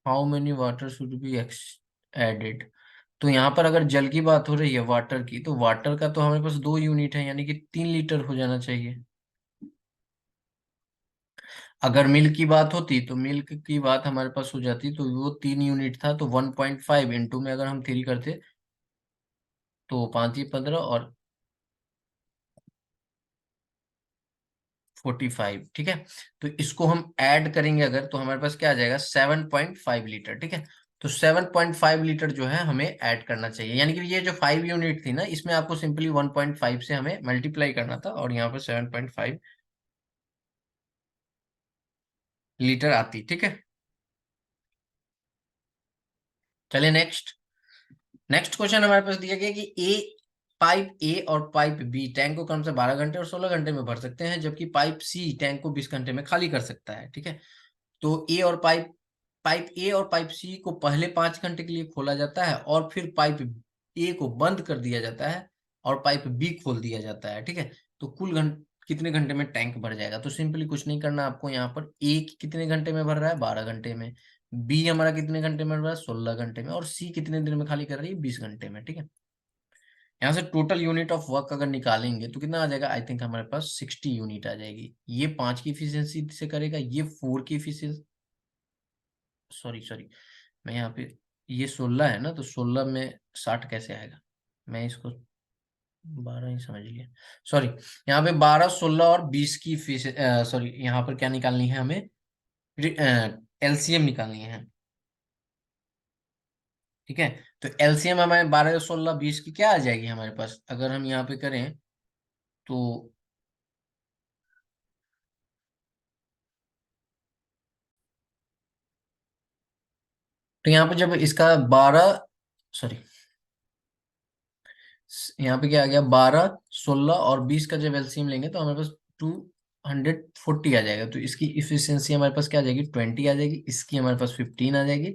How many water should be added. तो यहाँ पर अगर जल की बात हो रही है वाटर की, तो वाटर का तो हमारे पास 2 यूनिट है, यानी कि 3 लीटर हो जाना चाहिए। अगर मिल्क की बात होती तो मिल्क की बात हमारे पास हो जाती, तो वो 3 यूनिट था, तो 1.5 इंटू में अगर हम 3 करते तो 5 ही 15 और 45, ठीक है। तो इसको हम ऐड करेंगे अगर, तो हमारे पास क्या आ जाएगा 7.5 लीटर, ठीक है। तो 7.5 लीटर जो है हमें ऐड करना चाहिए, यानी कि ये जो 5 यूनिट थी ना, इसमें आपको सिंपली 1.5 से हमें मल्टीप्लाई करना था, और यहाँ पर 7.5 लीटर आती, ठीक है। चलिए नेक्स्ट। नेक्स्ट क्वेश्चन हमारे पास दिया गया कि पाइप ए और पाइप बी टैंक को क्रम से 12 घंटे और 16 घंटे में भर सकते हैं, जबकि पाइप सी टैंक को 20 घंटे में खाली कर सकता है, ठीक है। तो ए और पाइप पाइप ए और पाइप सी को पहले 5 घंटे के लिए खोला जाता है, और फिर पाइप ए को बंद कर दिया जाता है, और पाइप बी खोल दिया जाता है, ठीक है। तो कुल कितने घंटे में टैंक भर जाएगा, तो सिंपली कुछ नहीं करना आपको, यहाँ पर ए कितने घंटे में भर रहा है 12 घंटे में, बी हमारा कितने घंटे में भर रहा है 16 घंटे में, और सी कितने दिन में खाली कर रही है 20 घंटे में, ठीक है। यहाँ से टोटल यूनिट ऑफ वर्क अगर निकालेंगे तो कितना आ जाएगा, आई थिंक हमारे पास 60 यूनिट आ जाएगी। ये 5 की इफिशियंसी से करेगा, ये 4 की इफिशियंसी, सॉरी सॉरी, मैं यहाँ पे, ये 16 है ना, तो 16 में 60 कैसे आएगा, मैं इसको 12 ही समझ लिया, सॉरी। यहाँ पे 12, 16 और 20 की फीस, सॉरी यहाँ पर क्या निकालनी है हमें, एलसीएम निकालनी है, ठीक है। तो एलसीएम हमारे 12, 16, 20 की क्या आ जाएगी हमारे पास, अगर हम यहाँ पे करें तो यहाँ पे जब इसका 12, सॉरी यहाँ पे क्या आ गया, 12, 16 और 20 का जब एलसीएम लेंगे तो हमारे पास 240 आ जाएगा। तो इसकी इफिशियंसी हमारे पास क्या आ जाएगी 20 आ जाएगी, इसकी हमारे पास 15 आ जाएगी,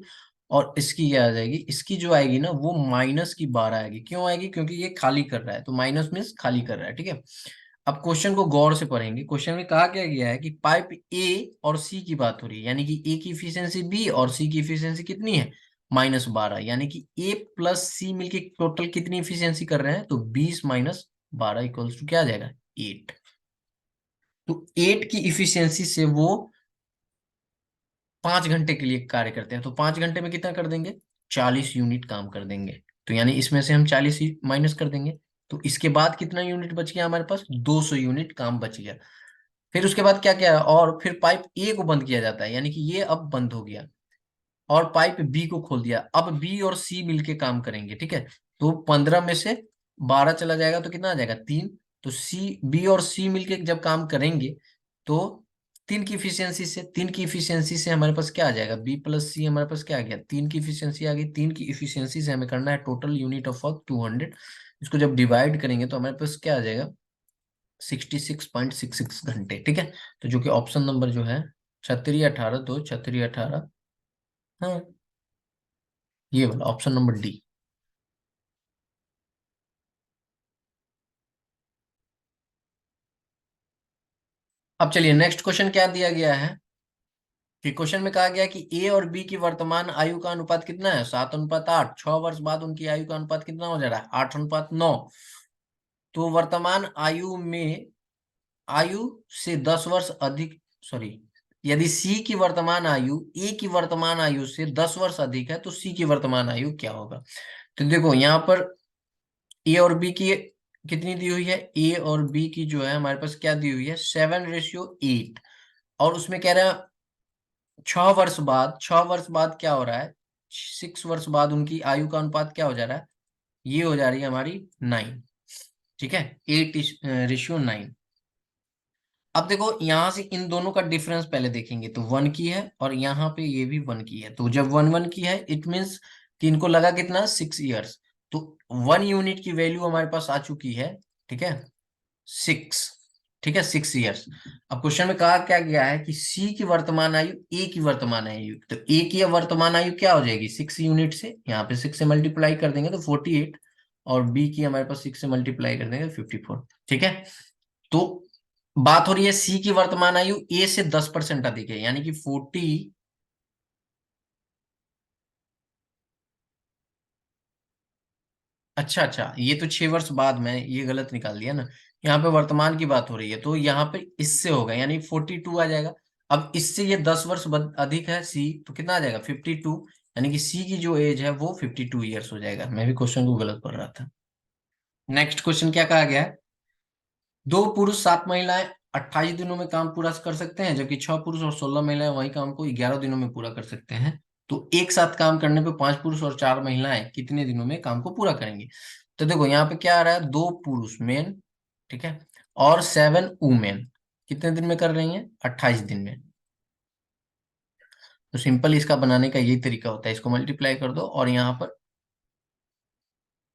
और इसकी क्या आ जाएगी, इसकी जो आएगी ना वो -12 आएगी। क्यों आएगी, क्योंकि ये खाली कर रहा है, तो माइनस मीन्स खाली कर रहा है, ठीक है। अब क्वेश्चन को गौर से पढ़ेंगे, क्वेश्चन में कहा क्या गया है कि पाइप ए और सी की बात हो रही है, यानी कि ए की इफिशियंसी बी और सी की इफिशियंसी कितनी है -12, यानी कि ए प्लस सी मिलके टोटल कितनी इफिशियंसी कर रहे हैं, तो 20 - 12 इक्वल्स टू क्या आ जाएगा 8। तो 8 की इफिशियंसी से वो 5 घंटे के लिए कार्य करते हैं, तो 5 घंटे में कितना कर देंगे 40 यूनिट काम कर देंगे। तो यानी इसमें से हम 40 ही माइनस कर देंगे, तो इसके बाद कितना यूनिट बच गया हमारे पास 200 यूनिट काम बच गया। फिर उसके बाद क्या क्या, और फिर पाइप ए को बंद किया जाता है, यानी कि ये अब बंद हो गया, और पाइप बी को खोल दिया, अब बी और सी मिलके काम करेंगे, ठीक है। तो 15 में से 12 चला जाएगा तो कितना आ जाएगा 3। तो सी बी और सी मिलके जब काम करेंगे तो 3 की इफिशियंसी से हमारे पास क्या आ जाएगा, बी प्लस सी हमारे पास क्या आ गया 3 की इफिशियंसी आ गई। 3 की इफिशियंसी से हमें करना है टोटल यूनिट ऑफ वर्क 200। इसको जब डिवाइड करेंगे तो हमारे पास क्या आ जाएगा 66.66 घंटे, ठीक है। तो जो कि ऑप्शन नंबर जो है 36, 18, 2, 36, 18, हाँ ये वाला ऑप्शन नंबर डी। अब चलिए नेक्स्ट क्वेश्चन क्या दिया गया है, कि क्वेश्चन में कहा गया कि ए और बी की वर्तमान आयु का अनुपात कितना है 7:8, 6 वर्ष बाद उनकी आयु का अनुपात कितना हो जा रहा है 8:9। तो वर्तमान आयु में आयु से 10 वर्ष अधिक, सॉरी, यदि सी की वर्तमान आयु ए की वर्तमान आयु से 10 वर्ष अधिक है तो सी की वर्तमान आयु क्या होगा। तो देखो यहाँ पर ए और बी की कितनी दी हुई है, ए और बी की जो है हमारे पास क्या दी हुई है 7:8। और उसमें कह रहा है 6 वर्ष बाद क्या हो रहा है, 6 वर्ष बाद उनकी आयु का अनुपात क्या हो जा रहा है, ये हो जा रही है हमारी 9। ठीक है, 8:9। अब देखो यहां से इन दोनों का डिफरेंस पहले देखेंगे तो 1 की है, और यहाँ पे ये भी 1 की है। तो जब 1 1 की है इट मीन्स कि इनको लगा कितना, 6 इयर्स। तो 1 यूनिट की वैल्यू हमारे पास आ चुकी है, ठीक है, 6। ठीक है, 6 इयर्स। अब क्वेश्चन में कहा क्या गया है कि सी की वर्तमान आयु, ए की वर्तमान आयु, तो ए की वर्तमान आयु क्या हो जाएगी, 6 यूनिट से, यहाँ पे 6 से मल्टीप्लाई कर देंगे तो 48, और बी की हमारे पास 6 से मल्टीप्लाई कर देंगे 54। ठीक है, तो बात हो रही है सी की वर्तमान आयु ए से 10% अधिक है, यानी कि 40। अच्छा अच्छा, ये तो 6 वर्ष बाद, में ये गलत निकाल दिया ना। यहाँ पे वर्तमान की बात हो रही है, तो यहाँ पे इससे होगा यानी 42 आ जाएगा। अब इससे ये 10 वर्ष अधिक है सी, तो कितना आ जाएगा 52, यानी कि सी की जो एज है वो 52 ईयर्स हो जाएगा। मैं भी क्वेश्चन को गलत पढ़ रहा था। नेक्स्ट क्वेश्चन क्या कहा गया है, 2 पुरुष 7 महिलाएं 28 दिनों में काम पूरा कर सकते हैं, जबकि 6 पुरुष और 16 महिलाएं वही काम को 11 दिनों में पूरा कर सकते हैं। तो एक साथ काम करने पे 5 पुरुष और 4 महिलाएं कितने दिनों में काम को पूरा करेंगे। तो देखो यहाँ पे क्या आ रहा है, 2 पुरुष मेन, ठीक है, और 7 वुमेन कितने दिन में कर रही हैं, 28 दिन में। तो सिंपल इसका बनाने का यही तरीका होता है, इसको मल्टीप्लाई कर दो, और यहाँ पर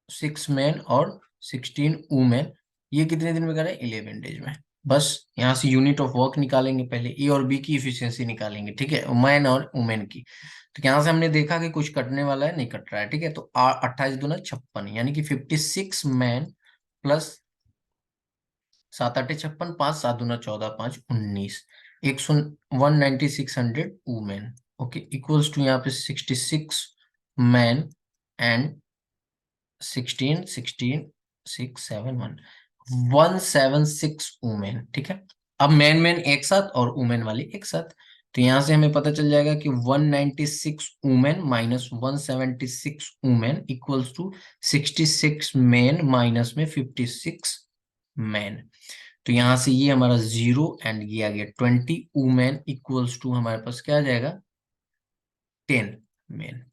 6 मैन और 16 वुमेन, ये कितने दिन में करें, 11 डेज में। बस यहाँ से यूनिट ऑफ वर्क निकालेंगे, पहले ए और बी की इफिशियंसी निकालेंगे, ठीक है, मैन और वुमेन की। तो यहाँ से हमने देखा कि कुछ कटने वाला है, नहीं कट रहा है, ठीक है, तो 28 दूना 56, यानी कि 56 मैन प्लस 7 8 56, 5 7 दूना 14, 5 19, 196 वुमेन। ओके, इक्वल्स टू यहाँ पे 66 मैन एंड 176 वुमेन। ठीक है, अब मैन मैन एक साथ और वुमेन वाली एक साथ, तो यहां से हमें पता चल जाएगा कि 196 women minus 176 women equals to 66 man minus में 56 मैन। तो यहां से ये हमारा 0 एंड ये आ गया 20 वुमेन इक्वल्स टू हमारे पास क्या आ जाएगा, 10 मैन।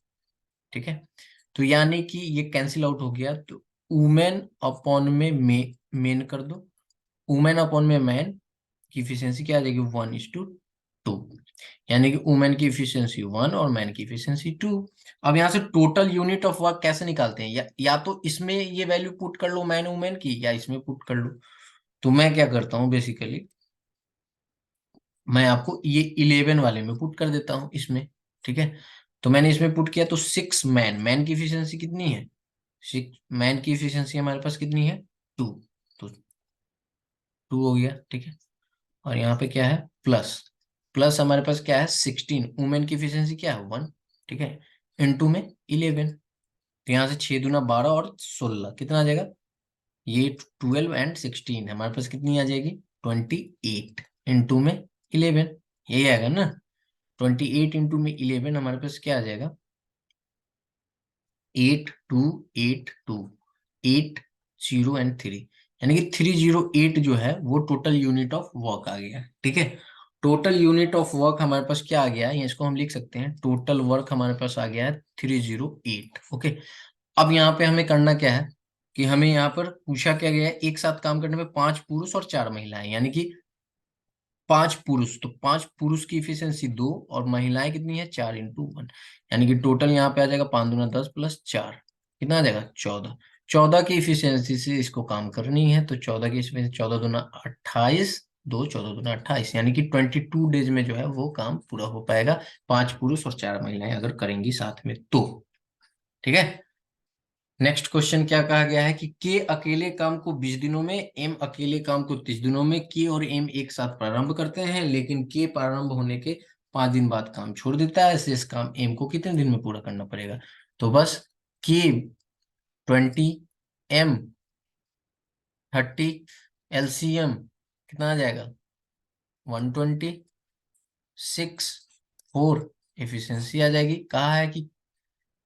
ठीक है, तो यानी कि ये कैंसिल आउट हो गया, तो वुमेन अपॉन में मेन कर दो, वुमेन अपॉन में मैन की इफिशियंसी क्या आ जाएगी, 1:2, यानी कि वुमेन की इफिशियंसी 1 और मैन की इफिशियंसी 2। अब यहाँ से टोटल यूनिट ऑफ वर्क कैसे निकालते हैं, या तो इसमें ये वैल्यू पुट कर लो मैन वुमेन की, या इसमें पुट कर लो। तो मैं क्या करता हूँ बेसिकली, मैं आपको ये 11 वाले में पुट कर देता हूँ इसमें। ठीक है, तो मैंने इसमें पुट किया तो 6 मैन, मैन की इफिशियंसी कितनी है, 6 मैन की इफिशियंसी हमारे पास कितनी है, 2। तो 2 हो गया, ठीक है, और यहाँ पे क्या है, प्लस प्लस हमारे पास क्या है 16, वुमेन की इफिशियंसी क्या है 1, ठीक है, इनटू में 11। तो यहाँ से 6 दूना 12 और 16 कितना आ जाएगा, ये 12 एंड 16 हमारे पास कितनी आ जाएगी, 28 इनटू में 11, यही आएगा ना। 28 इंटू में 11 हमारे पास क्या आ जाएगा, 8282, 80 एंड 3, यानी कि 308 जो है वो टोटल यूनिट ऑफ वर्क आ गया। ठीक है, टोटल यूनिट ऑफ वर्क हमारे पास क्या आ गया है, इसको हम लिख सकते हैं, टोटल वर्क हमारे पास आ गया है 308। ओके, अब यहाँ पे हमें करना क्या है कि हमें यहाँ पर पूछा क्या गया है, एक साथ काम करने में 5 पुरुष और 4 महिलाएं, यानी कि 5 पुरुष, तो 5 पुरुष की इफिशियंसी 2 और महिलाएं कितनी है, 4:1, यानी कि टोटल यहाँ पे आ जाएगा 5 दूना 10 प्लस 4, कितना आ जाएगा 14। 14 की इफिशियंसी से इसको काम करनी है, तो 14 की इफिशियंसी 14 दूना 28, 2 14 दूना 28, यानी कि 22 डेज में जो है वो काम पूरा हो पाएगा, 5 पुरुष और 4 महिलाएं अगर करेंगी साथ में तो। ठीक है, नेक्स्ट क्वेश्चन क्या कहा गया है कि के अकेले काम को 20 दिनों में, एम अकेले काम को 30 दिनों में, के और एम एक साथ प्रारंभ करते हैं, लेकिन के प्रारंभ होने के 5 दिन बाद काम छोड़ देता है, शेष काम एम को कितने दिन में पूरा करना पड़ेगा। तो बस के 20, एम 30, एलसीएम कितना आ जाएगा 120, 6, 4, एफिशिएंसी आ जाएगी। कहा है कि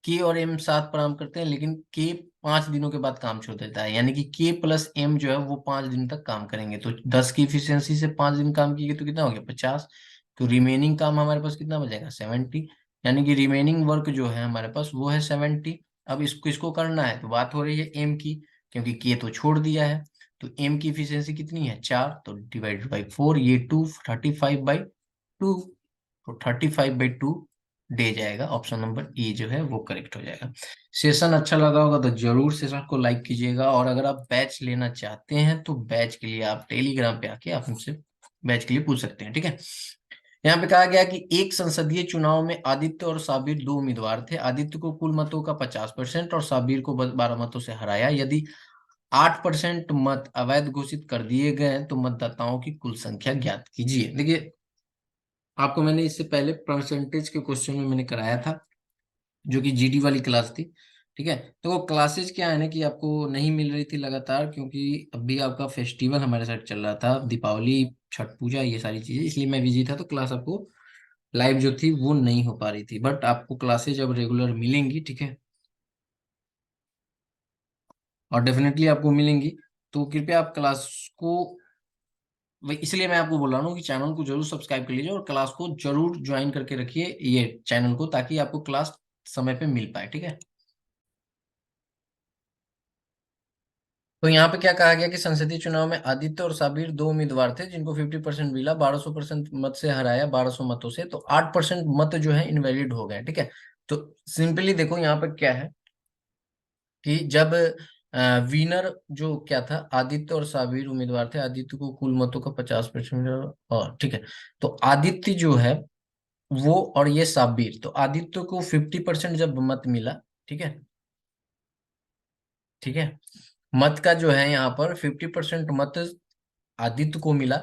के और एम साथ प्रारंभ करते हैं, लेकिन के 5 दिनों के बाद काम छोड़ देता है, यानी कि के प्लस एम जो है वो 5 दिन तक काम करेंगे। तो 10 की इफिशियंसी से 5 दिन काम किए तो कितना हो गया 50, तो रिमेनिंग काम हमारे पास कितना बचेगा 70, यानी कि रिमेनिंग वर्क जो है हमारे पास वो है 70। अब इसको इसको करना है तो बात हो रही है एम की, क्योंकि के तो छोड़ दिया है। तो एम की इफिशियंसी कितनी है 4, तो डिवाइडेड बाई 4, ये 2 35/2, तो 35/2 दे जाएगा। ऑप्शन नंबर ए जो है वो करेक्ट हो जाएगा। सेशन अच्छा लगा होगा तो जरूर सेशन को लाइक कीजिएगा, और अगर आप बैच लेना चाहते हैं तो बैच के लिए आप टेलीग्राम पे आके आप हमसे बैच के लिए पूछ सकते हैं, ठीक है। यहाँ पे कहा गया कि एक संसदीय चुनाव में आदित्य और साबिर दो उम्मीदवार थे। आदित्य को कुल मतों का 50% और साबिर को 12 मतों से हराया। यदि 8% मत अवैध घोषित कर दिए गए तो मतदाताओं की कुल संख्या ज्ञात कीजिए। देखिए, आपको मैंने इससे पहले परसेंटेज के क्वेश्चन में मैंने कराया था, जो कि जीडी वाली क्लास थी, ठीक है। तो वो क्लासेज क्या है ना कि आपको नहीं मिल रही थी लगातार, क्योंकि अभी आपका फेस्टिवल हमारे साथ चल रहा था, दीपावली, छठ पूजा, ये सारी चीजें, इसलिए मैं बिजी था, तो क्लास आपको लाइव जो थी वो नहीं हो पा रही थी। बट आपको क्लासेज अब रेगुलर मिलेंगी, ठीक है, और डेफिनेटली आपको मिलेंगी। तो कृपया आप क्लास को, इसलिए मैं आपको बोल रहा हूँ कि चैनल को जरूर सब्सक्राइब कर लीजिए और क्लास को जरूर ज्वाइन करके रखिए ये चैनल को, ताकि आपको क्लास समय पे मिल पाए, ठीक है। तो यहाँ पे क्या कहा गया कि संसदीय चुनाव में आदित्य और साबिर दो उम्मीदवार थे जिनको 50% मिला, 1200% मत से हराया, 1200 मतों से, तो 8% मत जो है इनवैलिड हो गए, ठीक है। तो सिंपली देखो यहाँ पे क्या है कि जब विनर जो क्या था, आदित्य और साबिर उम्मीदवार थे, आदित्य को कुल मतों का 50% और, ठीक है, तो आदित्य जो है वो, और ये साबिर, तो आदित्य को 50% जब मत मिला, ठीक है, ठीक है, मत का जो है यहाँ पर 50% मत आदित्य को मिला,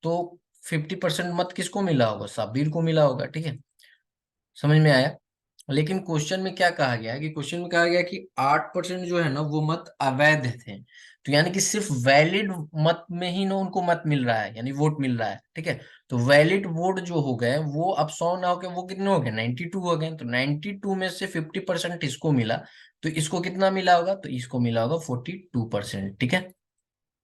तो 50% मत किसको मिला होगा, साबिर को मिला होगा, ठीक है। समझ में आया। लेकिन क्वेश्चन में क्या कहा गया है कि क्वेश्चन में कहा गया कि 8% जो है ना वो मत अवैध थे, तो यानी कि सिर्फ वैलिड मत में ही ना उनको मत मिल रहा है, यानी वोट मिल रहा है, ठीक है। तो वैलिड वोट जो हो गए वो अब 100 ना होके वो कितने हो गए, 92 हो गए। तो 92 में से 50% इसको मिला, तो इसको कितना मिला होगा, तो इसको मिला होगा 42%, ठीक है।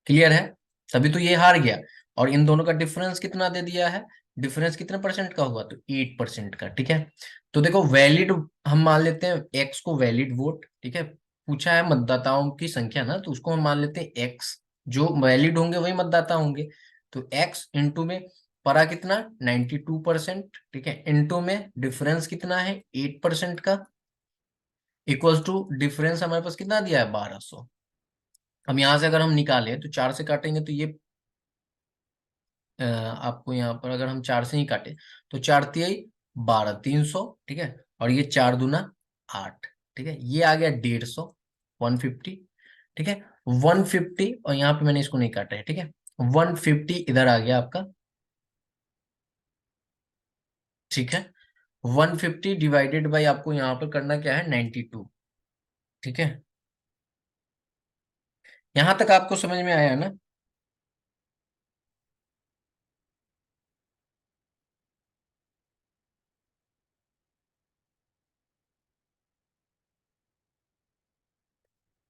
क्लियर है। तभी तो ये हार गया। और इन दोनों का डिफरेंस कितना दे दिया है, डिफरेंस कितने परसेंट का हुआ, तो 8% का, ठीक है। तो देखो वैलिड, हम मान लेते हैं एक्स को वैलिड वोट, ठीक है, पूछा है मतदाताओं की संख्या ना, तो उसको हम मान लेते हैं एक्स, जो वैलिड होंगे वही मतदाता होंगे। तो एक्स इंटू में परा कितना 92%, ठीक है, इंटू में डिफरेंस कितना है 8% का, इक्वल्स टू डिफरेंस हमारे पास कितना दिया है 1200। अब यहां से अगर हम निकालें तो 4 से काटेंगे तो ये आपको यहाँ पर अगर हम 4 से ही काटे तो 4 12, 300, ठीक है, और ये 4 दूना 8, ठीक है, ये आ गया 150, 150, ठीक है, 150, और यहाँ पे मैंने इसको नहीं काटा है, ठीक है, 150 इधर आ गया आपका, ठीक है। 150 डिवाइडेड बाई आपको यहाँ पर करना क्या है 92, ठीक है। यहां तक आपको समझ में आया ना।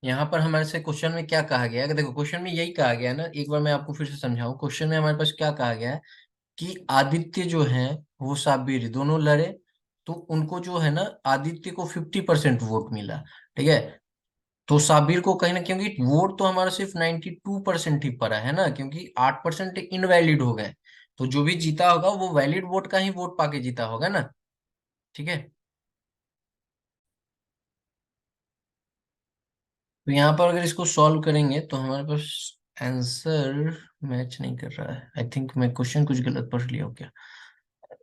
यहाँ पर हमारे से क्वेश्चन में क्या कहा गया है, देखो क्वेश्चन में यही कहा गया है ना, एक बार मैं आपको फिर से समझाऊं। क्वेश्चन में हमारे पास क्या कहा गया है कि आदित्य जो है वो साबिर दोनों लड़े, तो उनको जो है ना आदित्य को 50% वोट मिला, ठीक है। तो साबिर को कहीं ना, क्योंकि वोट तो हमारा सिर्फ 92% ही पड़ा है ना, क्योंकि 8% इनवैलिड हो गए, तो जो भी जीता होगा वो वैलिड वोट का ही वोट पाके जीता होगा ना, ठीक है। तो यहाँ पर अगर इसको सॉल्व करेंगे तो हमारे पास आंसर मैच नहीं कर रहा है। आई थिंक मैं क्वेश्चन कुछ गलत पढ़ लिया हूँ क्या।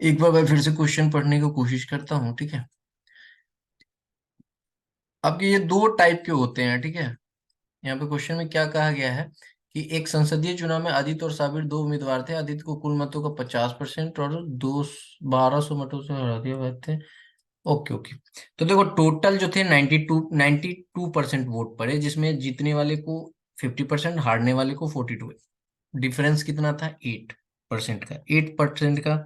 एक बार मैं फिर से क्वेश्चन पढ़ने की कोशिश करता हूँ, ठीक है। आपके ये दो टाइप के होते हैं, ठीक है। यहाँ पे क्वेश्चन में क्या कहा गया है कि एक संसदीय चुनाव में आदित्य और साबिर दो उम्मीदवार थे। आदित्य को कुल मतों का 50% और 1200 मतों से हरा दिया गए थे। Okay okay. तो देखो टोटल जो थे 92% वोट पड़े, जिसमें जीतने वाले को 50%, हारने वाले को 42। डिफरेंस कितना था 8% का, 8% का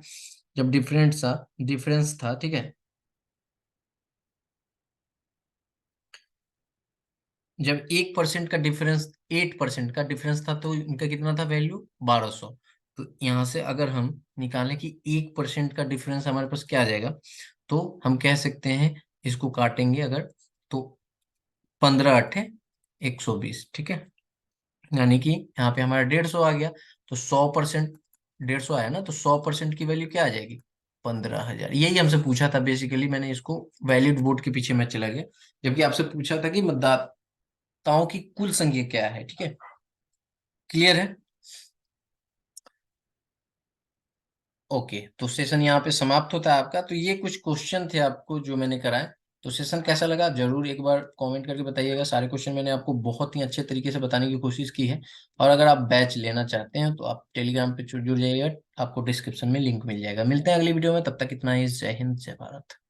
जब डिफरेंस था, ठीक है, जब 1% का डिफरेंस, 8% का डिफरेंस था, तो इनका कितना था वैल्यू 1200। तो यहाँ से अगर हम निकालें कि 1% का डिफरेंस हमारे पास क्या आ जाएगा, तो हम कह सकते हैं, इसको काटेंगे अगर, तो 15 × 8 = 120, ठीक है। यानी कि यहाँ पे हमारा 150 आ गया। तो 100%, 150 आया ना, तो 100% की वैल्यू क्या आ जाएगी, 15,000। यही हमसे पूछा था बेसिकली, मैंने इसको वैलिड वोट के पीछे मैं चला गया, जबकि आपसे पूछा था कि मतदाताओं की कुल संख्या क्या है, ठीक है। क्लियर है। ओके, तो सेशन यहाँ पे समाप्त होता है आपका। तो ये कुछ क्वेश्चन थे आपको जो मैंने कराए। तो सेशन कैसा लगा जरूर एक बार कमेंट करके बताइएगा। सारे क्वेश्चन मैंने आपको बहुत ही अच्छे तरीके से बताने की कोशिश की है। और अगर आप बैच लेना चाहते हैं तो आप टेलीग्राम पे जुड़ जाइएगा, आपको डिस्क्रिप्शन में लिंक मिल जाएगा। मिलते हैं अगली वीडियो में, तब तक इतना ही। जय हिंद, जय भारत।